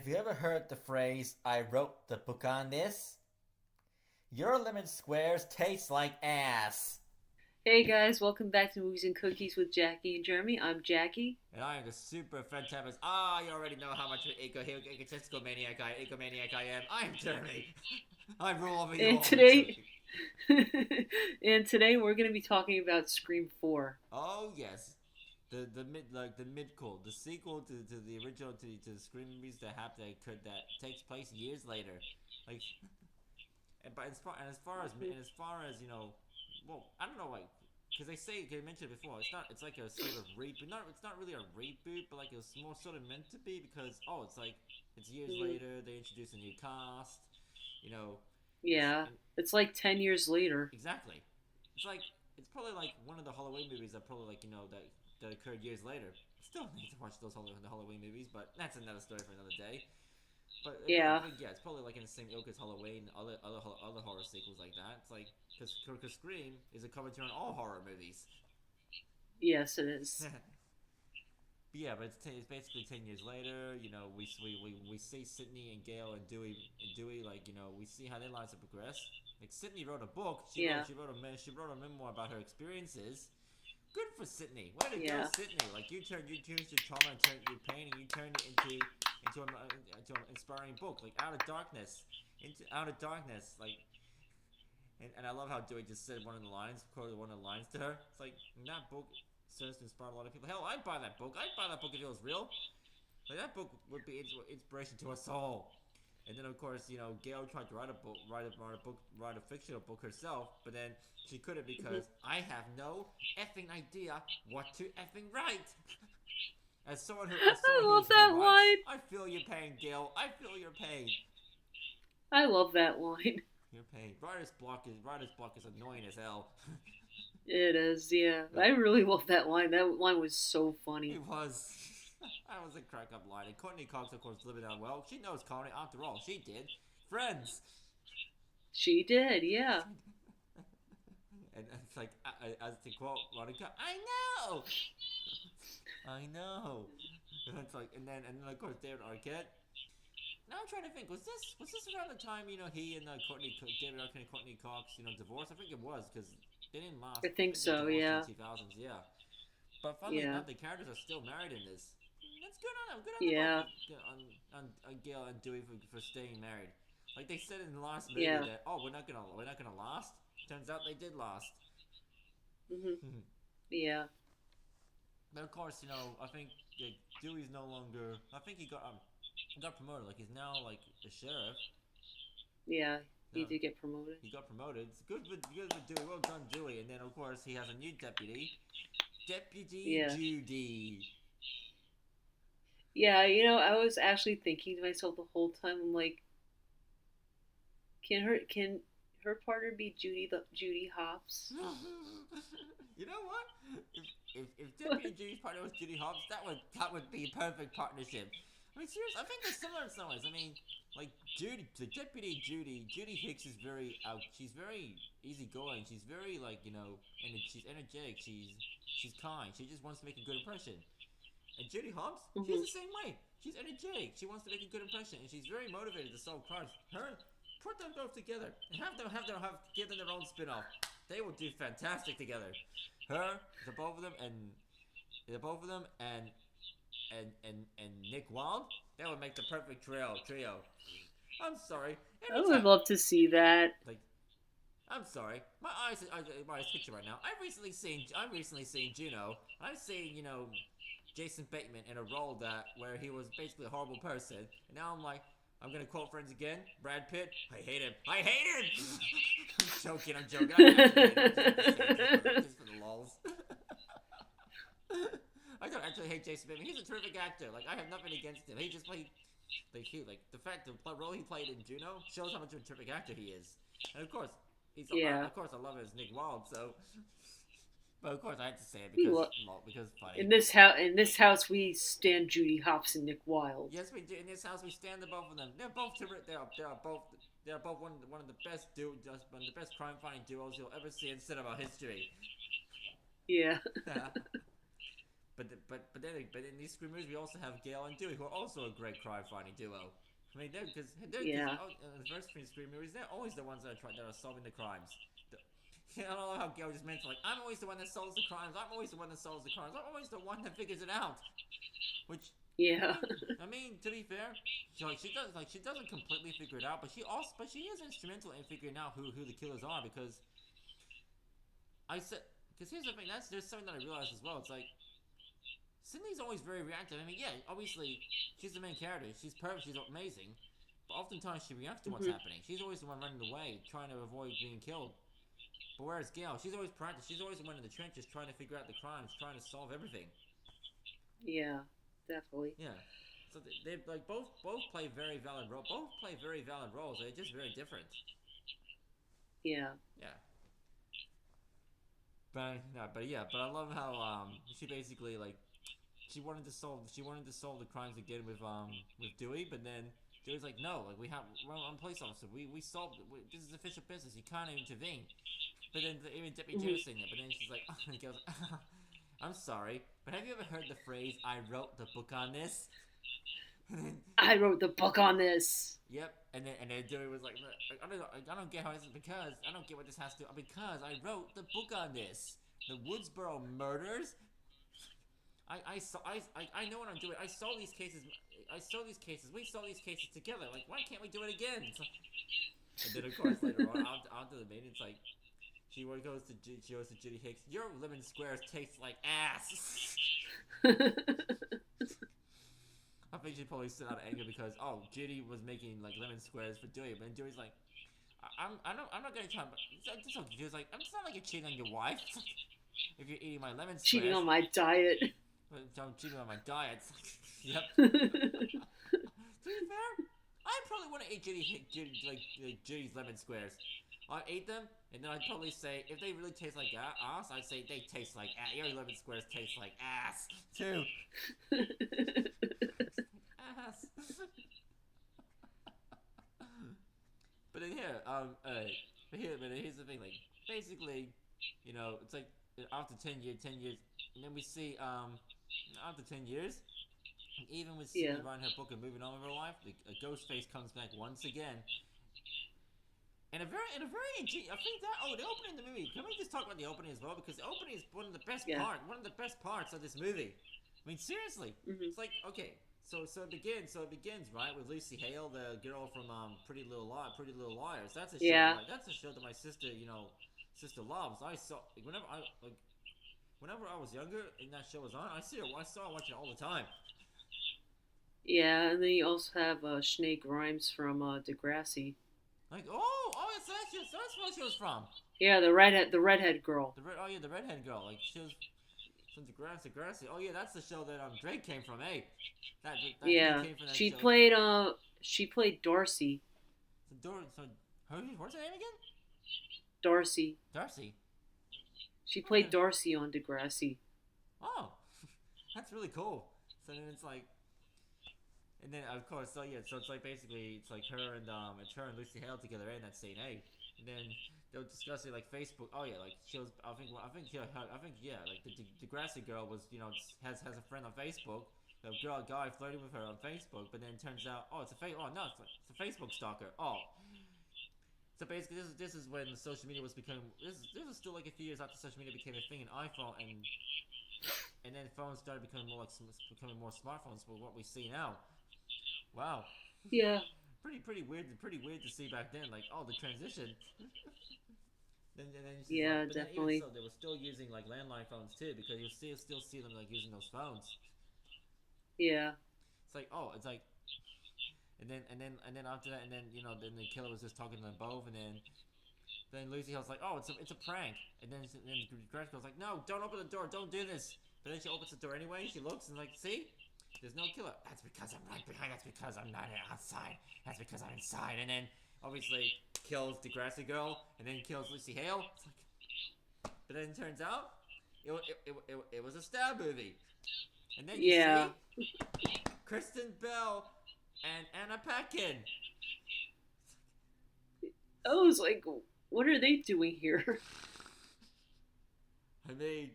Have you ever heard the phrase, I wrote the book on this? Your lemon squares taste like ass. Hey guys, welcome back to Movies and Cookies with Jackie and Jeremy. I'm Jackie. And I am the super fantabulous. You already know how much of an egotistical egomaniac I am. I am Jeremy. I rule over you And all. I'm today joking. and today we're going to be talking about Scream 4. Oh yes, the midquel, the sequel to the original to the Scream movies that takes place years later, like. But as far as well, I don't know, like, because they mentioned it before. It's like a sort of reboot. It's not really a reboot, but like it's more sort of meant to be because it's like it's years Mhm. later. They introduce a new cast. You know, it's Yeah, it's like 10 years later. exactly. It's like it's probably like one of the Halloween movies that probably that occurred years later. Still need to watch the Halloween movies, but that's another story for another day. But I Yeah. think yeah, it's probably like in the same ilk as Halloween, other horror sequels like that. It's like because Scream is a commentary on all horror movies. Yes, it is. But yeah, but it's basically 10 years later. We see Sydney and Gail and Dewey, like we see how their lives have progressed. Like Sydney wrote a book. Yeah. She wrote a memoir about her experiences. Good for Sydney. Way to go, Yeah. Sydney. Like you used your trauma and turned your pain and you turned it into an inspiring book. Like out of darkness. Like and I love how Dewey just said quoted one of the lines to her. It's like that book serves to inspire a lot of people. Hell, I'd buy that book. I'd buy that book if it was real. Like that book would be inspiration to us all. And then of course, Gail tried to write a fictional book herself, but then she couldn't Mhm. because I have no effing idea what to effing write. As I someone love who that writes, line. I feel your pain, Gail. I feel your pain. I love that line. Your pain. Writer's block is annoying as hell. It is, yeah. But I really love that line. That line was so it funny. was. That was a crack up line. And Courtney Cox, of course, living out well. She knows comedy. After all, she did. Friends. She did, yeah. And it's like, as to quote Monica, I know! I know. And it's like, and then of course David Arquette. Now I'm trying to think, was this around the time he and David Arquette and Courtney Cox divorced? I think it was because they didn't last. I I think think they so, divorced in yeah. the 2000s. Yeah, but funnily Yeah. enough, the characters are still married in this. That's good on them. Good on the both Yeah. on Gail and Dewey for staying married. Like they said in the last movie Yeah. that we're not gonna last. Turns out they did last. Mhm. Yeah. But of course, I think Dewey's no longer. I think he got promoted. Like he's now like a sheriff. Yeah. He No, did get promoted. he got promoted. It's good for Dewey. Well done, Dewey. And then of course he has a new deputy, Deputy Yeah. Judy. Yeah, I was actually thinking to myself the whole time. I'm like, can her partner be Judy Hopps? You know what? If Deputy Judy's partner was Judy Hopps, that would be a perfect partnership. I mean, seriously, I think they're similar in some ways. I mean, like the Deputy Judy Hicks is very out. She's very easygoing. She's very and she's energetic. She's kind. She just wants to make a good impression. And Judy Hopps, she's Hmm. the same way. She's energetic. She wants to make a good impression, and she's very motivated to solve crimes. Put them both together and give them their own spin-off. They will do fantastic together. The both of them, and Nick Wilde, that would make the perfect trio. I'm sorry. I Every would time, love to see that. like, I'm sorry. My eyes picture right now. I've recently seen Juno. I've seen Jason Bateman in a role where he was basically a horrible person, and now I'm gonna quote Friends again. Brad Pitt. I hate him. I hate him. I'm joking. I actually hate him. Just for the lulz. I don't actually hate Jason Bateman. He's a terrific actor. Like I have nothing against him. He just played the fact the role he played in Juno shows how much of a terrific actor he is. And of course, Yeah. I love him as Nick Wilde. So, but of course I had to say it We because lo- funny. in this house we stand Judy Hopps and Nick Wilde. Yes, we do. In this house, we stand the both of them. They're both terrific. They are both one of the best one of the best crime fighting duos you'll ever see in cinema history. Yeah. but but in these Scream movies we also have Gale and Dewey, who are also a great crime fighting duo. I mean, they're Yeah. in the first three Scream movies, they're always the ones that are solving the crimes. I don't know how Gale just mentioned, like, I'm always the one that solves the crimes. I'm always the one that solves the crimes. I'm always the one that figures it out. Which, Yeah. I mean, to be fair, she doesn't completely figure it out, but she is instrumental in figuring out who the killers are because because here's the thing, there's something that I realized as well. It's like Sydney's always very reactive. I mean, yeah, obviously she's the main character. She's perfect. She's amazing. But oftentimes she reacts to what's Mhm. happening. She's always the one running away, trying to avoid being killed. But whereas Gale, she's always proactive. She's always the one in the trenches, trying to figure out the crimes, trying to solve everything. Yeah. Definitely. Yeah. So they like both play very valid roles. Both play very valid roles. They're just very different. Yeah. Yeah. But I love how she basically like she wanted to solve the crimes again with Dewey, but then Dewey's like, no, like we're on police officer, we solved it. This is official business, you can't intervene. But then even Deputy Joe's saying that, but then she's like, and he goes, I'm sorry, but have you ever heard the phrase "I wrote the book on this"? And then, I wrote the book on this. yep, and then Dewey was like, I don't get how this is because I don't get what this has to do because I wrote the book on this, the Woodsboro murders. I know what I'm doing. I saw these cases. We saw these cases together. Like, why can't we do it again? And then of course later on, onto the main, it's like she goes to Judy Hicks. Your lemon squares taste like ass. I think she probably stood out of anger because Judy was making like lemon squares for Dewey, but then Dewey's like, I'm not gonna try, but it's okay. She was like, it's not like you're cheating on your wife if you're eating my lemon squares. Cheating on my diet. I'm cheating on my diet. Yep. To be fair, I probably want to eat Judy's lemon squares. I'd eat them, and then I'd probably say, if they really taste like ass, I'd say they taste like ass. Your lemon squares taste like ass, too. Ass. But then here's the thing, like, basically, it's like, after 10 years, and then we see, after 10 years, even with Sydney writing her book and moving on with her life, Ghostface comes back once again. And a very ingenious. I think that the opening of the movie. Can we just talk about the opening as well? Because the opening is one of the best parts of this movie. I mean, seriously, It's like, okay, so it begins right with Lucy Hale, the girl from Pretty Little Liars. That's a show. That's a show that my sister, sister loves. I saw whenever I was younger and that show was on, I saw watching it all the time. Yeah, and then you also have Sinead Grimes from Degrassi. Like, that's where she was from. Yeah, the redhead girl. The redhead girl. Like, she was from Degrassi. Oh yeah, that's the show that Drake came from. Hey, that yeah, came from that she show. played Darcy. What's her name again? Darcy. She played Darcy on Degrassi. Oh, that's really cool. So then it's like, and then of course, so it's like basically it's like her and Lucy Hale together in that scene, hey, and then they'll discuss it like Facebook. Oh yeah, like she was. I think like the Degrassi girl was has a friend on Facebook. The guy flirting with her on Facebook, but then it turns out it's a Facebook stalker. Oh. So basically, this is when social media was becoming. This was still like a few years after social media became a thing in iPhone, and then phones started becoming more smartphones for what we see now. Wow. Yeah. Pretty weird to see back then. Like the transition. then definitely. Even so, they were still using like landline phones too, because you still see them like using those phones. Yeah. It's like it's like. And then after that, and then then the killer was just talking to them both, and then Lucy Hale's like, it's a prank, and then Grace goes like, no, don't open the door, don't do this. But then she opens the door anyway. She looks and like, see, there's no killer. That's because I'm right behind. That's because I'm not outside. That's because I'm inside. And then obviously kills Degrassi girl, and then kills Lucy Hale. It's like, but then it turns out it was a stab movie. And then you see Kristen Bell and Anna Paquin. I was like, what are they doing here? I mean,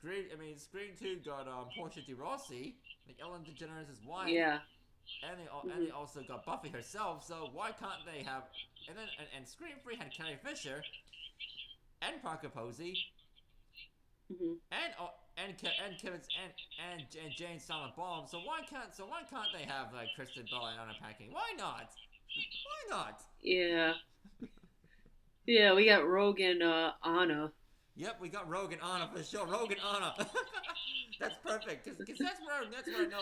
Scream 2 got Portia de Rossi, like Ellen DeGeneres' wife. Yeah. And they also got Buffy herself. So why can't they have? And Scream 3 had Carrie Fisher, and Parker Posey, Hmm. and Kevin's and Jane Silent Bomb. So why can't they have like Kristen Bell and Anna Paquin? Why not? Why not? Yeah. Yeah, we got Rogue and Anna. Yep, we got Rogue and Anna for sure. Rogue and Anna. That's perfect because that's where I know